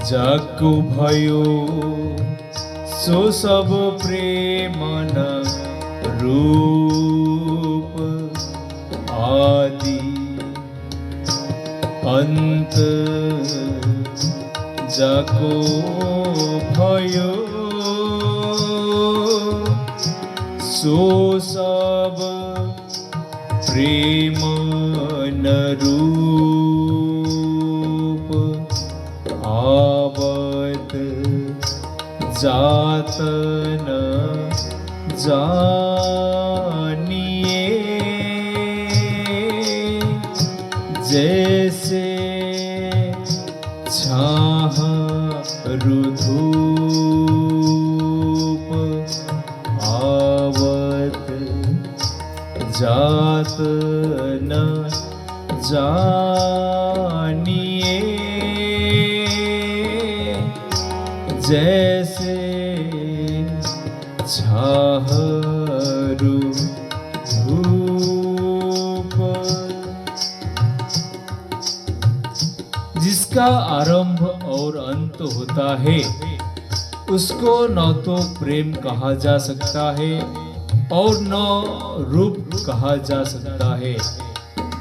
जाको भयो सो सब प्रेमना रूप आदि अंत जाको भयो सो सब प्रेमना रूप आवत जात न जानिए जैसे छाह रुधूप आवत जात न जानिए जैसे छाहरू धूप। जिसका आरंभ और अंत होता है उसको न तो प्रेम कहा जा सकता है और न रूप कहा जा सकता है।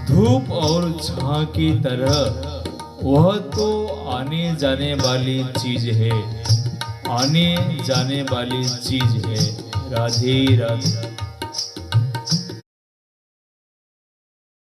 धूप और छां की तरह वह तो आने जाने वाली चीज है, आने जाने वाली चीज है। राधे राधे।